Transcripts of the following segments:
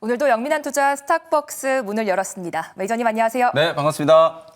오늘도 영민한 투자 스탁벅스 문을 열었습니다. 매니저님 안녕하세요. 네, 반갑습니다.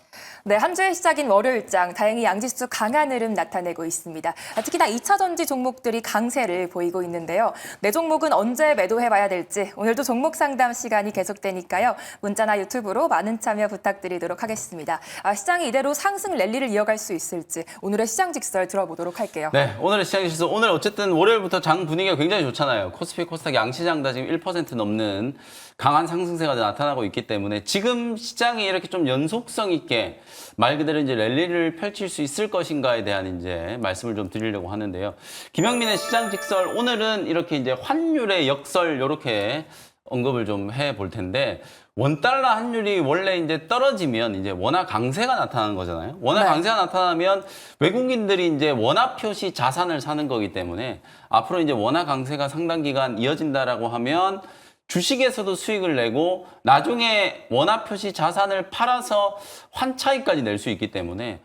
네, 한 주의 시작인 월요일장 다행히 양지수 강한 흐름 나타내고 있습니다. 특히나 2차 전지 종목들이 강세를 보이고 있는데요. 내 종목은 언제 매도해봐야 될지 오늘도 종목 상담 시간이 계속되니까요. 문자나 유튜브로 많은 참여 부탁드리도록 하겠습니다. 시장이 이대로 상승 랠리를 이어갈 수 있을지 오늘의 시장 직설 들어보도록 할게요. 네, 오늘의 시장 지수 오늘 어쨌든 월요일부터 장 분위기가 굉장히 좋잖아요. 코스피, 코스닥 양시장 다 지금 1% 넘는 강한 상승세가 나타나고 있기 때문에 지금 시장이 이렇게 좀 연속성 있게 말 그대로 이제 랠리를 펼칠 수 있을 것인가에 대한 이제 말씀을 좀 드리려고 하는데요. 김영민의 시장 직설 오늘은 이렇게 이제 환율의 역설 이렇게 언급을 좀 해볼 텐데 원달러 환율이 원래 이제 떨어지면 이제 원화 강세가 나타나는 거잖아요. 원화 강세가 나타나면 외국인들이 이제 원화 표시 자산을 사는 거기 때문에 앞으로 이제 원화 강세가 상당 기간 이어진다라고 하면 주식에서도 수익을 내고 나중에 원화 표시 자산을 팔아서 환차익까지 낼 수 있기 때문에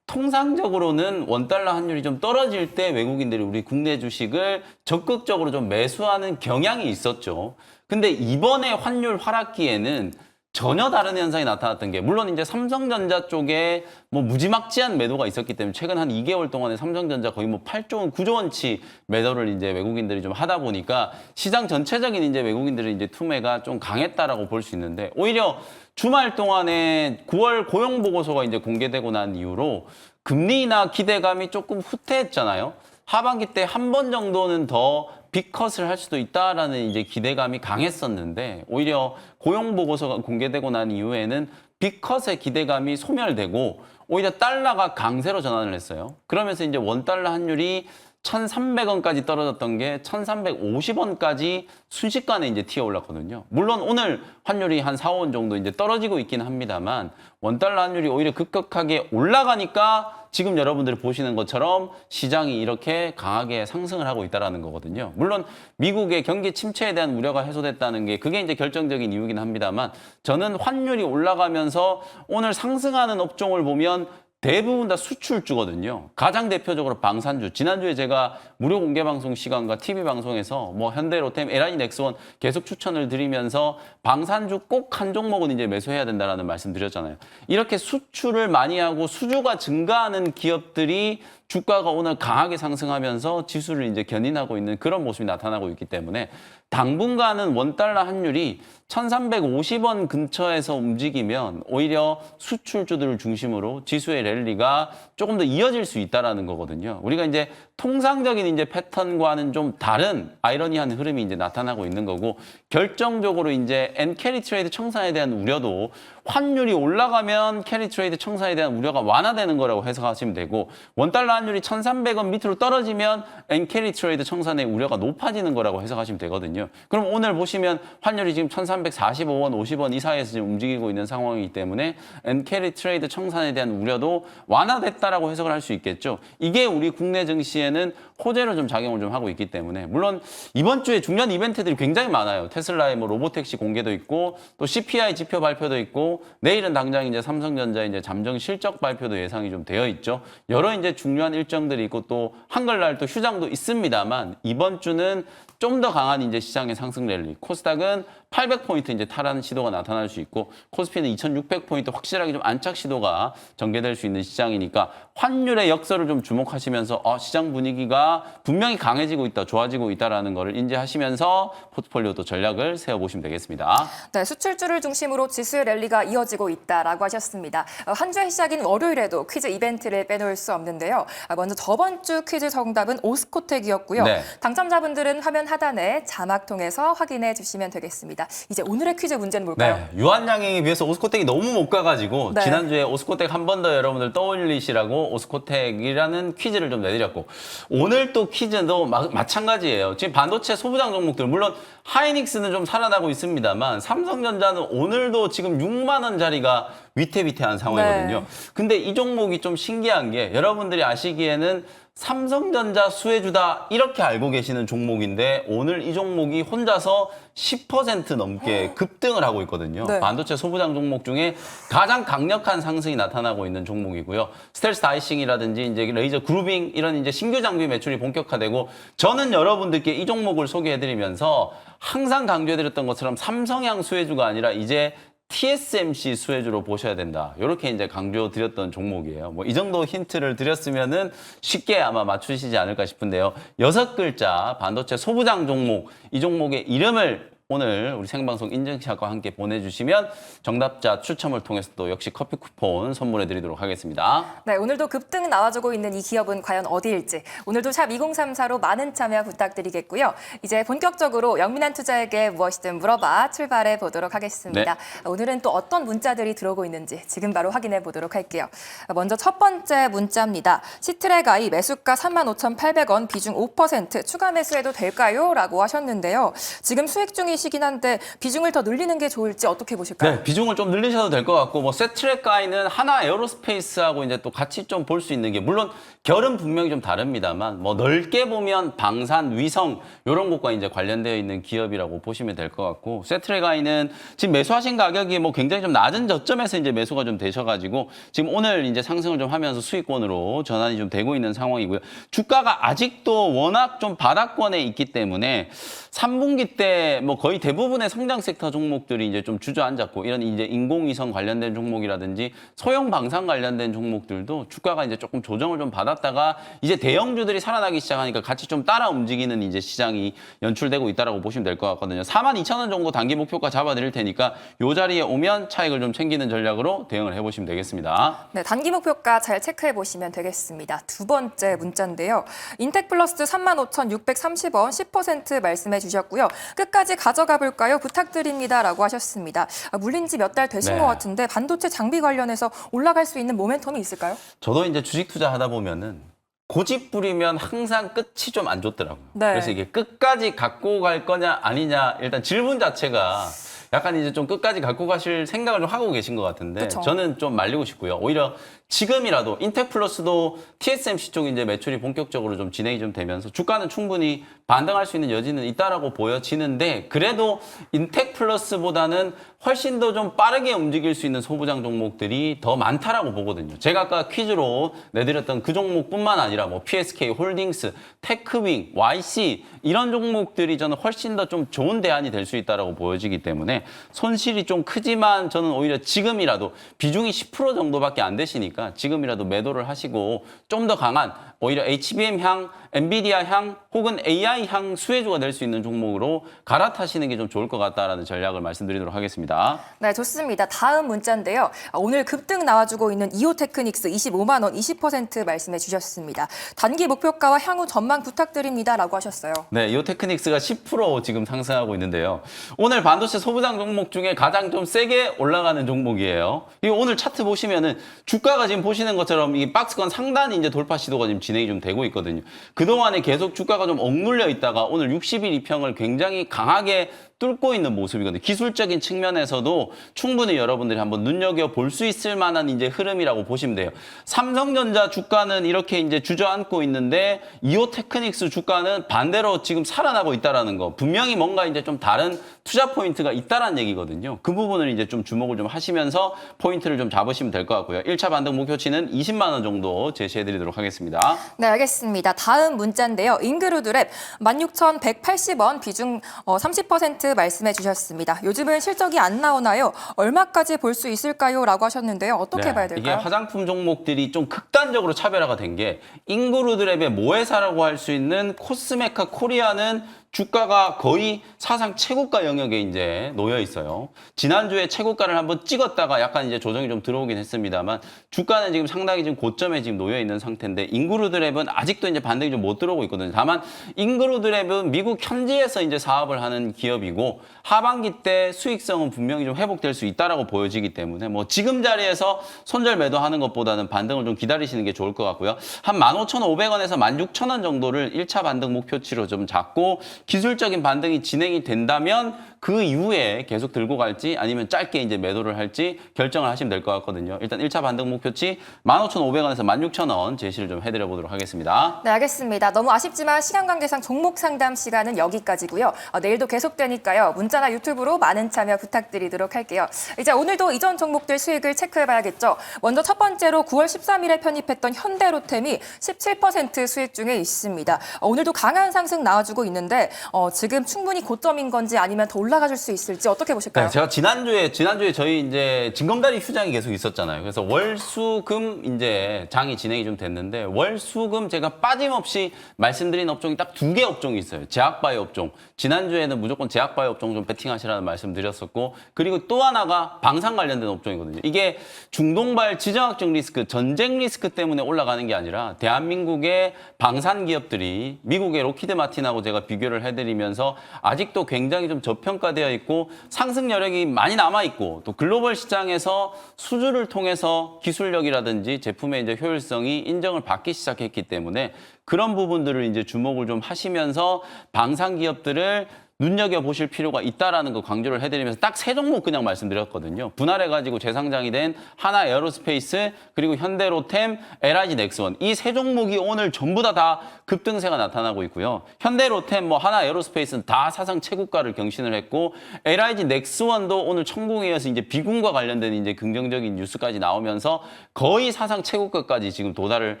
통상적으로는 원달러 환율이 좀 떨어질 때 외국인들이 우리 국내 주식을 적극적으로 좀 매수하는 경향이 있었죠. 근데 이번에 환율 하락기에는 전혀 다른 현상이 나타났던 게 물론 이제 삼성전자 쪽에 뭐 무지막지한 매도가 있었기 때문에 최근 한 2개월 동안에 삼성전자 거의 뭐 8조 원, 9조 원치 매도를 이제 외국인들이 좀 하다 보니까 시장 전체적인 이제 외국인들의 이제 투매가 좀 강했다라고 볼 수 있는데 오히려 주말 동안에 9월 고용 보고서가 이제 공개되고 난 이후로 금리 인하 기대감이 조금 후퇴했잖아요. 하반기 때 한 번 정도는 더 빅컷을 할 수도 있다라는 이제 기대감이 강했었는데 오히려 고용 보고서가 공개되고 난 이후에는 빅컷의 기대감이 소멸되고 오히려 달러가 강세로 전환을 했어요. 그러면서 이제 원달러 환율이 1,300원까지 떨어졌던 게 1,350원까지 순식간에 이제 튀어 올랐거든요. 물론 오늘 환율이 한 4, 5원 정도 이제 떨어지고 있긴 합니다만 원달러 환율이 오히려 급격하게 올라가니까 지금 여러분들이 보시는 것처럼 시장이 이렇게 강하게 상승을 하고 있다는 거거든요. 물론 미국의 경기 침체에 대한 우려가 해소됐다는 게 그게 이제 결정적인 이유긴 합니다만 저는 환율이 올라가면서 오늘 상승하는 업종을 보면 대부분 다 수출주거든요. 가장 대표적으로 방산주. 지난주에 제가 무료 공개 방송 시간과 TV 방송에서 뭐 현대, 로템, LIG, 넥스원 계속 추천을 드리면서 방산주 꼭 한 종목은 이제 매수해야 된다라는 말씀 드렸잖아요. 이렇게 수출을 많이 하고 수주가 증가하는 기업들이 주가가 오늘 강하게 상승하면서 지수를 이제 견인하고 있는 그런 모습이 나타나고 있기 때문에 당분간은 원달러 환율이 1,350원 근처에서 움직이면 오히려 수출주들을 중심으로 지수의 랠리가 조금 더 이어질 수 있다라는 거거든요. 우리가 이제 통상적인 이제 패턴과는 좀 다른 아이러니한 흐름이 이제 나타나고 있는 거고 결정적으로 이제 엔캐리 트레이드 청산에 대한 우려도 환율이 올라가면 캐리 트레이드 청산에 대한 우려가 완화되는 거라고 해석하시면 되고 원달러 환율이 1,300원 밑으로 떨어지면 엔캐리 트레이드 청산의 우려가 높아지는 거라고 해석하시면 되거든요. 그럼 오늘 보시면 환율이 지금 1,345원, 50원 이 사이에서 지금 움직이고 있는 상황이기 때문에 엔캐리 트레이드 청산에 대한 우려도 완화됐다라고 해석을 할 수 있겠죠. 이게 우리 국내 증시에는 호재로 좀 작용을 좀 하고 있기 때문에 물론 이번 주에 중요한 이벤트들이 굉장히 많아요. 테슬라의 뭐 로보택시 공개도 있고 또 CPI 지표 발표도 있고 내일은 당장 이제 삼성전자 이제 잠정 실적 발표도 예상이 좀 되어 있죠. 여러 이제 중요한 일정들이 있고 또 한글날 또 휴장도 있습니다만 이번 주는 좀 더 강한 이제 시장의 상승 랠리. 코스닥은 800포인트 이제 탈하는 시도가 나타날 수 있고 코스피는 2600포인트 확실하게 좀 안착 시도가 전개될 수 있는 시장이니까 환율의 역설을 좀 주목하시면서 시장 분위기가 분명히 강해지고 있다, 좋아지고 있다라는 거를 인지하시면서 포트폴리오도 전략을 세워보시면 되겠습니다. 네, 수출주를 중심으로 지수의 랠리가 이어지고 있다라고 하셨습니다. 한 주의 시작인 월요일에도 퀴즈 이벤트를 빼놓을 수 없는데요. 먼저 저번 주 퀴즈 정답은 오스코텍이었고요. 네. 당첨자분들은 화면 하단에 자막 통해서 확인해 주시면 되겠습니다. 이제 오늘의 퀴즈 문제는 뭘까요? 네, 유한양행에 비해서 오스코텍이 너무 못 가가지고 네. 지난주에 오스코텍 한 번 더 여러분들 떠올리시라고 오스코텍이라는 퀴즈를 좀 내드렸고 오늘 또 퀴즈도 마찬가지예요. 지금 반도체 소부장 종목들 물론 하이닉스는 좀 살아나고 있습니다만 삼성전자는 오늘도 지금 6만 원짜리가 위태위태한 상황이거든요. 네. 근데 이 종목이 좀 신기한 게 여러분들이 아시기에는 삼성전자 수혜주다 이렇게 알고 계시는 종목인데 오늘 이 종목이 혼자서 10% 넘게 급등을 하고 있거든요. 네. 반도체 소부장 종목 중에 가장 강력한 상승이 나타나고 있는 종목이고요. 스텔스 다이싱이라든지 이제 레이저 그루빙 이런 이제 신규 장비 매출이 본격화되고 저는 여러분들께 이 종목을 소개해드리면서 항상 강조해드렸던 것처럼 삼성향 수혜주가 아니라 이제 TSMC 수혜주로 보셔야 된다. 이렇게 이제 강조드렸던 종목이에요. 뭐 이 정도 힌트를 드렸으면은 쉽게 아마 맞추시지 않을까 싶은데요. 6글자 반도체 소부장 종목, 이 종목의 이름을 오늘 우리 생방송 인증샷과 함께 보내주시면 정답자 추첨을 통해서 또 역시 커피 쿠폰 선물해 드리도록 하겠습니다. 네, 오늘도 급등 나와주고 있는 이 기업은 과연 어디일지 오늘도 샵 2034로 많은 참여 부탁드리겠고요. 이제 본격적으로 영민한 투자에게 무엇이든 물어봐 출발해 보도록 하겠습니다. 오늘은 또 어떤 문자들이 들어오고 있는지 지금 바로 확인해 보도록 할게요. 먼저 첫 번째 문자입니다. 시트랙아이 매수가 35,800원 비중 5% 추가 매수해도 될까요? 라고 하셨는데요. 지금 수익 중이시긴 한데 비중을 더 늘리는 게 좋을지 어떻게 보실까요? 네, 비중을 좀 늘리셔도 될 것 같고 뭐 세트랙가이는 하나 에어로스페이스하고 이제 또 같이 좀 볼 수 있는 게 물론 결은 분명히 좀 다릅니다만 뭐 넓게 보면 방산, 위성 이런 것과 이제 관련되어 있는 기업이라고 보시면 될 것 같고 세트랙가이는 지금 매수하신 가격이 뭐 굉장히 좀 낮은 저점에서 이제 매수가 좀 되셔가지고 지금 오늘 이제 상승을 좀 하면서 수익권으로 전환이 좀 되고 있는 상황이고요. 주가가 아직도 워낙 좀 바닥권에 있기 때문에 3분기 때 뭐 거의 대부분의 성장 섹터 종목들이 이제 좀 주저앉았고 이런 이제 인공위성 관련된 종목이라든지 소형 방산 관련된 종목들도 주가가 이제 조금 조정을 좀 받았다가 이제 대형주들이 살아나기 시작하니까 같이 좀 따라 움직이는 이제 시장이 연출되고 있다라고 보시면 될 것 같거든요. 42,000원 정도 단기 목표가 잡아드릴 테니까 이 자리에 오면 차익을 좀 챙기는 전략으로 대응을 해보시면 되겠습니다. 네, 단기 목표가 잘 체크해 보시면 되겠습니다. 두 번째 문자인데요. 인텍플러스 35,630원 10% 말씀해 주셨고요. 끝까지 가져가 볼까요? 부탁드립니다라고 하셨습니다. 물린 지 몇 달 되신 네. 것 같은데 반도체 장비 관련해서 올라갈 수 있는 모멘텀이 있을까요? 저도 이제 주식 투자하다 보면은 고집 부리면 항상 끝이 좀 안 좋더라고요. 네. 그래서 이게 끝까지 갖고 갈 거냐 아니냐 일단 질문 자체가 약간 이제 좀 끝까지 갖고 가실 생각을 좀 하고 계신 것 같은데 그쵸. 저는 좀 말리고 싶고요. 오히려 지금이라도 인텍플러스도 TSMC 쪽 이제 매출이 본격적으로 좀 진행이 좀 되면서 주가는 충분히 반등할 수 있는 여지는 있다라고 보여지는데 그래도 인텍플러스보다는 훨씬 더 좀 빠르게 움직일 수 있는 소부장 종목들이 더 많다라고 보거든요. 제가 아까 퀴즈로 내드렸던 그 종목뿐만 아니라 뭐 PSK 홀딩스, 테크윙, YC 이런 종목들이 저는 훨씬 더 좀 좋은 대안이 될 수 있다라고 보여지기 때문에 손실이 좀 크지만 저는 오히려 지금이라도 비중이 10% 정도밖에 안 되시니까 지금이라도 매도를 하시고 좀 더 강한 오히려 HBM 향, 엔비디아 향 혹은 AI 향 수혜주가 될 수 있는 종목으로 갈아타시는 게 좀 좋을 것 같다라는 전략을 말씀드리도록 하겠습니다. 네, 좋습니다. 다음 문자인데요. 오늘 급등 나와주고 있는 이오테크닉스 25만 원 20% 말씀해 주셨습니다. 단기 목표가와 향후 전망 부탁드립니다라고 하셨어요. 네, 이오테크닉스가 10% 지금 상승하고 있는데요. 오늘 반도체 소부장 종목 중에 가장 좀 세게 올라가는 종목이에요. 이 오늘 차트 보시면은 주가가 지금 보시는 것처럼 이 박스권 상단이 이제 돌파 시도가 지금 진행이 좀 되고 있거든요. 그동안에 계속 주가가 좀 억눌려 있다가 오늘 60일 이평을 굉장히 강하게 뚫고 있는 모습이거든요. 기술적인 측면에서도 충분히 여러분들이 한번 눈여겨볼 수 있을 만한 이제 흐름이라고 보시면 돼요. 삼성전자 주가는 이렇게 이제 주저앉고 있는데 이오테크닉스 주가는 반대로 지금 살아나고 있다라는 거. 분명히 뭔가 이제 좀 다른 투자 포인트가 있다라는 얘기거든요. 그 부분을 이제 좀 주목을 좀 하시면서 포인트를 좀 잡으시면 될 것 같고요. 1차 반등 목표치는 20만 원 정도 제시해 드리도록 하겠습니다. 네, 알겠습니다. 다음 문자인데요. 인그루드랩 16,180원 비중 30% 말씀해 주셨습니다. 요즘은 실적이 안 나오나요? 얼마까지 볼 수 있을까요? 라고 하셨는데요. 어떻게 봐야 이게 될까요? 화장품 종목들이 좀 극단적으로 차별화가 된 게 인그루드랩의 모회사라고 할 수 있는 코스메카 코리아는 주가가 거의 사상 최고가 영역에 이제 놓여 있어요. 지난주에 최고가를 한번 찍었다가 약간 이제 조정이 좀 들어오긴 했습니다만 주가는 지금 상당히 지금 고점에 지금 놓여 있는 상태인데 인그루드랩은 아직도 이제 반등이 좀 못 들어오고 있거든요. 다만 인그루드랩은 미국 현지에서 이제 사업을 하는 기업이고 하반기 때 수익성은 분명히 좀 회복될 수 있다라고 보여지기 때문에 뭐 지금 자리에서 손절 매도하는 것보다는 반등을 좀 기다리시는 게 좋을 것 같고요. 한 15,500원에서 16,000원 정도를 1차 반등 목표치로 좀 잡고 기술적인 반등이 진행이 된다면 그 이후에 계속 들고 갈지 아니면 짧게 이제 매도를 할지 결정을 하시면 될 것 같거든요. 일단 1차 반등 목표치 15,500원에서 16,000원 제시를 좀 해드려 보도록 하겠습니다. 네, 알겠습니다. 너무 아쉽지만 시간 관계상 종목 상담 시간은 여기까지고요. 내일도 계속되니까요. 문자나 유튜브로 많은 참여 부탁드리도록 할게요. 이제 오늘도 이전 종목들 수익을 체크해봐야겠죠. 먼저 첫 번째로 9월 13일에 편입했던 현대로템이 17% 수익 중에 있습니다. 오늘도 강한 상승 나와주고 있는데 지금 충분히 고점인 건지 아니면 더 올라가줄 수 있을지 어떻게 보실까요? 네, 제가 지난주에 저희 이제 징검다리 휴장이 계속 있었잖아요. 그래서 월, 수, 금 이제 장이 진행이 좀 됐는데 월, 수, 금 제가 빠짐없이 말씀드린 업종이 딱 2개 업종이 있어요. 제약바이오 업종. 지난주에는 무조건 제약바이오 업종 좀 베팅하시라는 말씀 드렸었고 그리고 또 하나가 방산 관련된 업종이거든요. 이게 중동발 지정학적 리스크, 전쟁 리스크 때문에 올라가는 게 아니라 대한민국의 방산 기업들이 미국의 로키드 마틴하고 제가 비교를 해드리면서 아직도 굉장히 좀 저평가되어 있고 상승 여력이 많이 남아 있고 또 글로벌 시장에서 수주를 통해서 기술력이라든지 제품의 이제 효율성이 인정을 받기 시작했기 때문에 그런 부분들을 이제 주목을 좀 하시면서 방산 기업들을 눈여겨보실 필요가 있다라는 거 강조를 해드리면서 딱 3종목 그냥 말씀드렸거든요. 분할해가지고 재상장이 된 하나 에어로스페이스, 그리고 현대로템, LIG 넥스원. 이 3종목이 오늘 전부 다 급등세가 나타나고 있고요. 현대로템, 하나 에어로스페이스는 다 사상 최고가를 경신을 했고, LIG 넥스원도 오늘 천공에 이어서 이제 비군과 관련된 이제 긍정적인 뉴스까지 나오면서 거의 사상 최고가까지 지금 도달을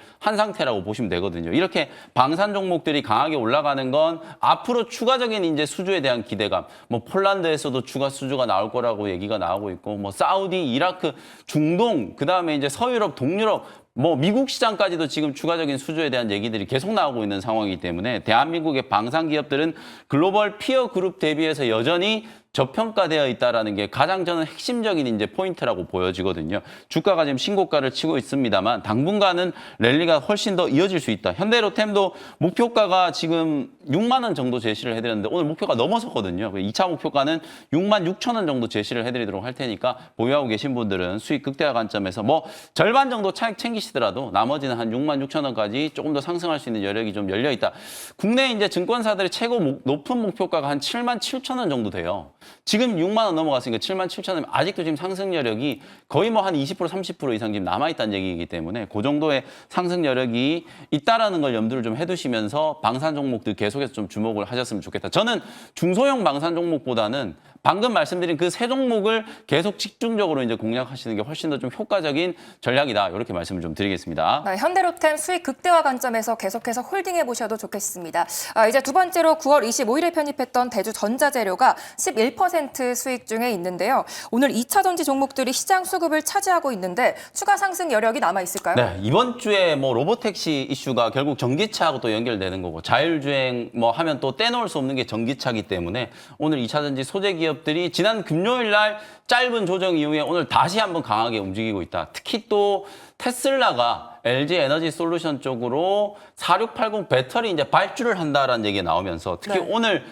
한 상태라고 보시면 되거든요. 이렇게 방산 종목들이 강하게 올라가는 건 앞으로 추가적인 이제 수주에 대한 기대감, 폴란드에서도 추가 수주가 나올 거라고 얘기가 나오고 있고, 사우디, 이라크, 중동, 그 다음에 이제 서유럽, 동유럽, 미국 시장까지도 지금 추가적인 수주에 대한 얘기들이 계속 나오고 있는 상황이기 때문에 대한민국의 방산 기업들은 글로벌 피어 그룹 대비해서 여전히 저평가되어 있다라는 게 가장 저는 핵심적인 이제 포인트라고 보여지거든요. 주가가 지금 신고가를 치고 있습니다만 당분간은 랠리가 훨씬 더 이어질 수 있다. 현대로템도 목표가가 지금 6만 원 정도 제시를 해드렸는데 오늘 목표가 넘어섰거든요. 2차 목표가는 6만 6천 원 정도 제시를 해드리도록 할 테니까 보유하고 계신 분들은 수익 극대화 관점에서 절반 정도 차익 챙기시더라도 나머지는 한 6만 6천 원까지 조금 더 상승할 수 있는 여력이 좀 열려 있다. 국내 이제 증권사들의 최고 높은 목표가가 한 7만 7천 원 정도 돼요. 지금 6만 원 넘어갔으니까 7만 7천 원이면 아직도 지금 상승 여력이 거의 한 20% 30% 이상 지금 남아있다는 얘기이기 때문에 그 정도의 상승 여력이 있다라는 걸 염두를 좀 해두시면서 방산 종목들 계속해서 좀 주목을 하셨으면 좋겠다. 저는 중소형 방산 종목보다는 방금 말씀드린 그 3종목을 계속 집중적으로 이제 공략하시는 게 훨씬 더 좀 효과적인 전략이다. 이렇게 말씀을 좀 드리겠습니다. 네, 현대로템 수익 극대화 관점에서 계속해서 홀딩해 보셔도 좋겠습니다. 이제 두 번째로 9월 25일에 편입했던 대주전자재료가 11% 수익 중에 있는데요. 오늘 2차 전지 종목들이 시장 수급을 차지하고 있는데 추가 상승 여력이 남아 있을까요? 네, 이번 주에 로보택시 이슈가 결국 전기차하고 또 연결되는 거고 자율주행 하면 또 떼놓을 수 없는 게 전기차기 때문에 오늘 2차 전지 소재 기업들이 지난 금요일 날 짧은 조정 이후에 오늘 다시 한번 강하게 움직이고 있다. 특히 또 테슬라가 LG 에너지 솔루션 쪽으로 4680 배터리 이제 발주를 한다라는 얘기가 나오면서 특히 네. 오늘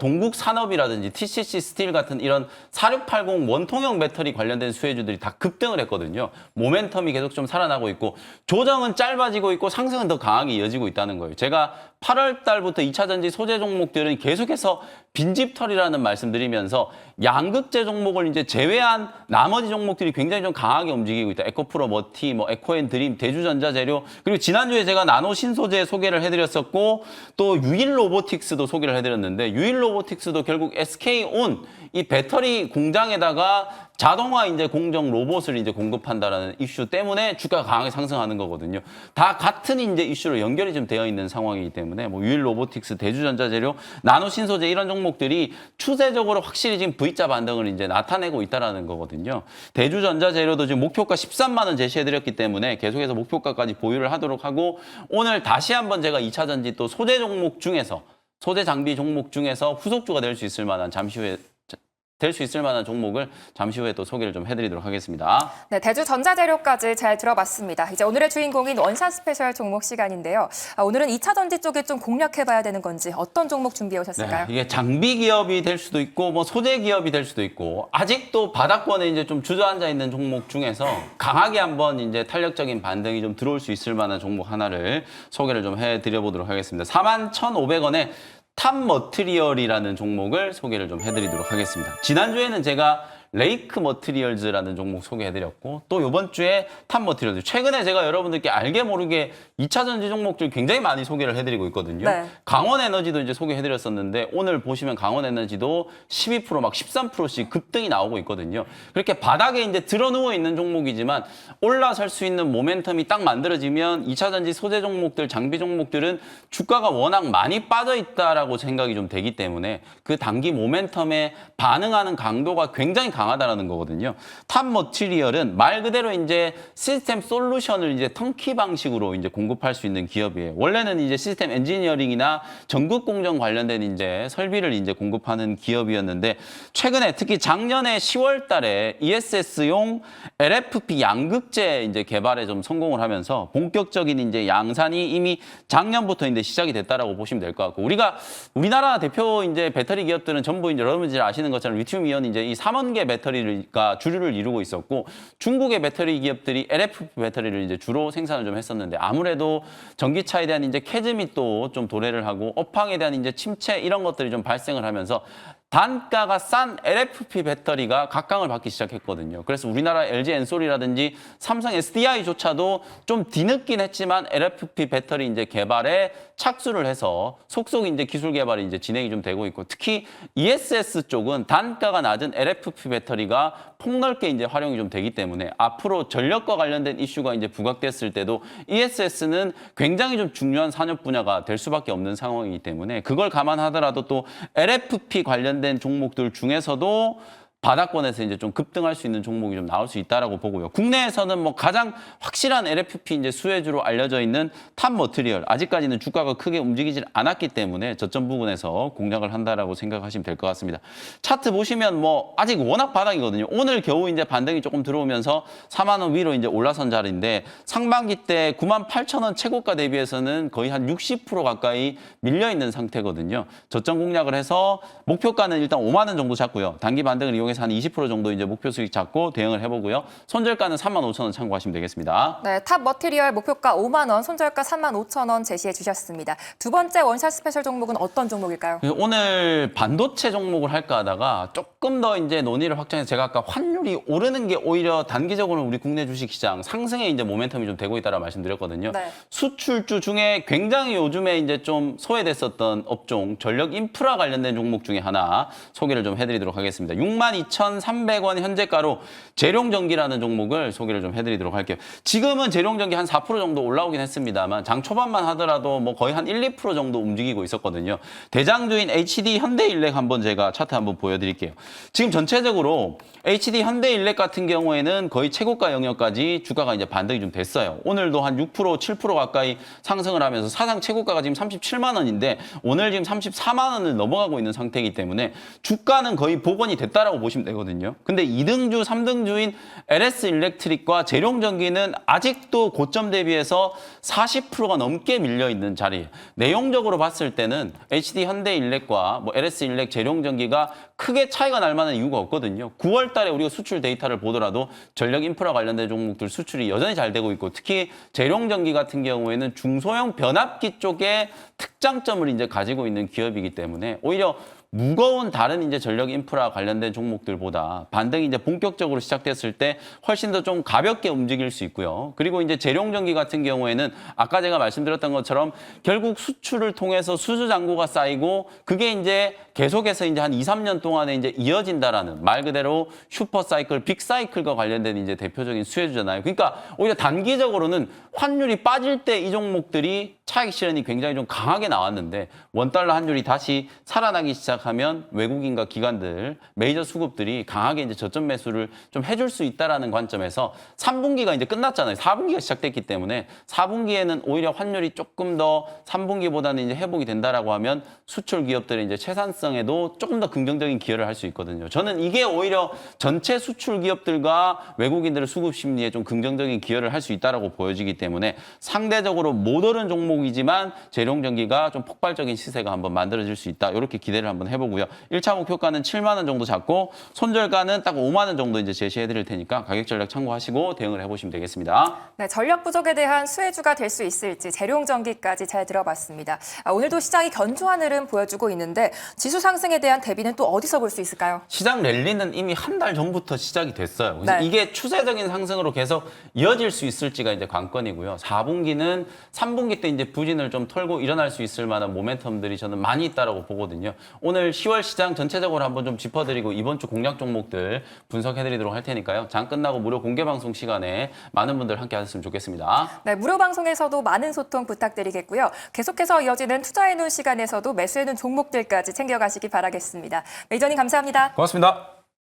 동국 산업이라든지 TCC 스틸 같은 이런 4680 원통형 배터리 관련된 수혜주들이 다 급등을 했거든요. 모멘텀이 계속 좀 살아나고 있고 조정은 짧아지고 있고 상승은 더 강하게 이어지고 있다는 거예요. 제가 8월 달부터 2차 전지 소재 종목들은 계속해서 빈집털이라는 말씀드리면서 양극재 종목을 이제 제외한 나머지 종목들이 굉장히 좀 강하게 움직이고 있다. 에코프로 머티, 에코앤드림, 대주전자재료, 그리고 지난주에 제가 나노 신소재 소개를 해드렸었고 또 유일 로보틱스도 소개를 해드렸는데 유일 로보틱스도 결국 SK온 이 배터리 공장에다가 자동화 이제 공정 로봇을 이제 공급한다라는 이슈 때문에 주가가 강하게 상승하는 거거든요. 다 같은 이제 이슈로 연결이 좀 되어 있는 상황이기 때문에 유일 로보틱스, 대주전자재료, 나노 신소재 이런 종목들이 추세적으로 확실히 지금 V자 반등을 이제 나타내고 있다라는 거거든요. 대주전자재료도 지금 목표가 13만 원 제시해드렸기 때문에 계속해서 목표가까지 보유를 하도록 하고 오늘 다시 한번 제가 2차 전지 또 소재 종목 중에서 소재 장비 종목 중에서 후속주가 될 수 있을 만한 될 수 있을 만한 종목을 잠시 후에 또 소개를 좀 해드리도록 하겠습니다. 네, 대주전자재료까지 잘 들어봤습니다. 이제 오늘의 주인공인 원샷 스페셜 종목 시간인데요. 오늘은 2차 전지 쪽에 좀 공략해봐야 되는 건지 어떤 종목 준비해 오셨을까요? 네, 이게 장비 기업이 될 수도 있고 소재 기업이 될 수도 있고 아직도 바닥권에 이제 좀 주저앉아 있는 종목 중에서 강하게 한번 이제 탄력적인 반등이 좀 들어올 수 있을 만한 종목 하나를 소개를 좀 해드려 보도록 하겠습니다. 41,500원에 탑 머티리얼이라는 종목을 소개를 좀 해드리도록 하겠습니다. 지난주에는 제가 레이크 머티리얼즈라는 종목 소개해드렸고 또 이번 주에 탑 머티리얼즈 최근에 제가 여러분들께 알게 모르게 2차 전지 종목들 굉장히 많이 소개를 해드리고 있거든요. 네. 강원에너지도 이제 소개해드렸었는데 오늘 보시면 강원에너지도 12% 막 13%씩 급등이 나오고 있거든요. 그렇게 바닥에 이제 드러누워 있는 종목이지만 올라설 수 있는 모멘텀이 딱 만들어지면 2차 전지 소재 종목들, 장비 종목들은 주가가 워낙 많이 빠져 있다라고 생각이 좀 되기 때문에 그 단기 모멘텀에 반응하는 강도가 굉장히 강하다라는 거거든요. 탑 머티리얼은 말 그대로 이제 시스템 솔루션을 이제 턴키 방식으로 이제 공급할 수 있는 기업이에요. 원래는 이제 시스템 엔지니어링이나 전국 공정 관련된 이제 설비를 이제 공급하는 기업이었는데 최근에 특히 작년에 10월 달에 ESS용 LFP 양극재 이제 개발에 좀 성공을 하면서 본격적인 이제 양산이 이미 작년부터 이제 시작이 됐다라고 보시면 될 것 같고 우리나라 대표 이제 배터리 기업들은 전부 이제 여러분들이 아시는 것처럼 리튬 이온 이제 이 3원계 배터리가 주류를 이루고 있었고 중국의 배터리 기업들이 LFP 배터리를 이제 주로 생산을 좀 했었는데 아무래도 전기차에 대한 이제 캐즘이 또 좀 도래를 하고 업황에 대한 이제 침체 이런 것들이 좀 발생을 하면서 단가가 싼 LFP 배터리가 각광을 받기 시작했거든요. 그래서 우리나라 LG 엔솔이라든지 삼성 SDI조차도 좀 뒤늦긴 했지만 LFP 배터리 이제 개발에 착수를 해서 속속 이제 기술 개발이 이제 진행이 좀 되고 있고 특히 ESS 쪽은 단가가 낮은 LFP 배터리가 폭넓게 이제 활용이 좀 되기 때문에 앞으로 전력과 관련된 이슈가 이제 부각됐을 때도 ESS는 굉장히 좀 중요한 산업 분야가 될 수밖에 없는 상황이기 때문에 그걸 감안하더라도 또 LFP 관련된 종목들 중에서도 바닥권에서 이제 좀 급등할 수 있는 종목이 좀 나올 수 있다라고 보고요. 국내에서는 뭐 가장 확실한 LFP 이제 수혜주로 알려져 있는 탑 머티리얼 아직까지는 주가가 크게 움직이질 않았기 때문에 저점 부분에서 공략을 한다라고 생각하시면 될 것 같습니다. 차트 보시면 뭐 아직 워낙 바닥이거든요. 오늘 겨우 이제 반등이 조금 들어오면서 4만 원 위로 이제 올라선 자리인데 상반기 때 98,000원 최고가 대비해서는 거의 한 60% 가까이 밀려 있는 상태거든요. 저점 공략을 해서 목표가는 일단 5만 원 정도 잡고요. 단기 반등을 이용해서 한 20% 정도 이제 목표 수익 잡고 대응을 해보고요. 손절가는 35,000원 참고하시면 되겠습니다. 네, 탑 머티리얼 목표가 5만 원, 손절가 35,000원 제시해 주셨습니다. 두 번째 원샷 스페셜 종목은 어떤 종목일까요? 오늘 반도체 종목을 할까 하다가 조금 더 이제 논의를 확장해서 제가 아까 환율이 오르는 게 오히려 단기적으로 우리 국내 주식시장 상승에 이제 모멘텀이 좀 되고 있다라 말씀드렸거든요. 네. 수출주 중에 굉장히 요즘에 이제 좀 소외됐었던 업종 전력 인프라 관련된 종목 중에 하나 소개를 좀 해드리도록 하겠습니다. 62,300원 현재가로 재룡전기라는 종목을 소개를 좀 해드리도록 할게요. 지금은 재룡전기 한 4% 정도 올라오긴 했습니다만 장 초반만 하더라도 뭐 거의 한 1, 2% 정도 움직이고 있었거든요. 대장주인 HD 현대일렉 한번 제가 차트 한번 보여드릴게요. 지금 전체적으로 HD 현대일렉 같은 경우에는 거의 최고가 영역까지 주가가 이제 반등이 좀 됐어요. 오늘도 한 6%, 7% 가까이 상승을 하면서 사상 최고가가 지금 37만 원인데 오늘 지금 34만 원을 넘어가고 있는 상태이기 때문에 주가는 거의 복원이 됐다라고 보시면 되거든요. 근데 2등주, 3등주인 LS 일렉트릭과 재룡전기는 아직도 고점 대비해서 40%가 넘게 밀려 있는 자리예요. 내용적으로 봤을 때는 HD 현대일렉과 뭐 LS 일렉, 재룡전기가 크게 차이가 날 만한 이유가 없거든요. 9월 달에 우리가 수출 데이터를 보더라도 전력 인프라 관련된 종목들 수출이 여전히 잘 되고 있고 특히 재룡전기 같은 경우에는 중소형 변압기 쪽에 특장점을 이제 가지고 있는 기업이기 때문에 오히려 무거운 다른 이제 전력 인프라 관련된 종목들보다 반등이 이제 본격적으로 시작됐을 때 훨씬 더 좀 가볍게 움직일 수 있고요. 그리고 이제 재룡전기 같은 경우에는 아까 제가 말씀드렸던 것처럼 결국 수출을 통해서 수주 잔고가 쌓이고 그게 이제 계속해서 이제 한 2, 3년 동안에 이제 이어진다라는 말 그대로 슈퍼 사이클, 빅 사이클과 관련된 이제 대표적인 수혜주잖아요. 그러니까 오히려 단기적으로는 환율이 빠질 때 이 종목들이 차익 실현이 굉장히 좀 강하게 나왔는데 원달러 환율이 다시 살아나기 시작하면 외국인과 기관들, 메이저 수급들이 강하게 이제 저점 매수를 좀 해줄 수 있다라는 관점에서 3분기가 이제 끝났잖아요. 4분기가 시작됐기 때문에 4분기에는 오히려 환율이 조금 더 3분기보다는 이제 회복이 된다라고 하면 수출 기업들의 이제 채산성에도 조금 더 긍정적인 기여를 할 수 있거든요. 저는 이게 오히려 전체 수출 기업들과 외국인들의 수급 심리에 좀 긍정적인 기여를 할 수 있다라고 보여지기 때문에 상대적으로 못 오른 종목이지만 재룡전기가 좀 폭발적인 시세가 한번 만들어질 수 있다. 이렇게 기대를 한번 해보고요. 1차 목표가는 7만 원 정도 잡고 손절가는 딱 5만 원 정도 이제 제시해 드릴 테니까 가격 전략 참고하시고 대응을 해보시면 되겠습니다. 네, 전력 부족에 대한 수혜주가 될 수 있을지 재룡 전기까지 잘 들어봤습니다. 오늘도 시장이 견조한 흐름 보여주고 있는데 지수 상승에 대한 대비는 또 어디서 볼 수 있을까요? 시장 랠리는 이미 한 달 전부터 시작이 됐어요. 그래서 네. 이게 추세적인 상승으로 계속 이어질 수 있을지가 이제 관건이고요. 4분기는 3분기 때 이제 부진을 좀 털고 일어날 수 있을 만한 모멘텀들이 저는 많이 있다라고 보거든요. 오늘 10월 시장 전체적으로 한번 좀 짚어드리고 이번 주 공략 종목들 분석해드리도록 할 테니까요. 장 끝나고 무료 공개 방송 시간에 많은 분들 함께 하셨으면 좋겠습니다. 네, 무료 방송에서도 많은 소통 부탁드리겠고요. 계속해서 이어지는 투자해놓은 시간에서도 매수해놓은 종목들까지 챙겨가시기 바라겠습니다. 네, 이전님 감사합니다. 고맙습니다.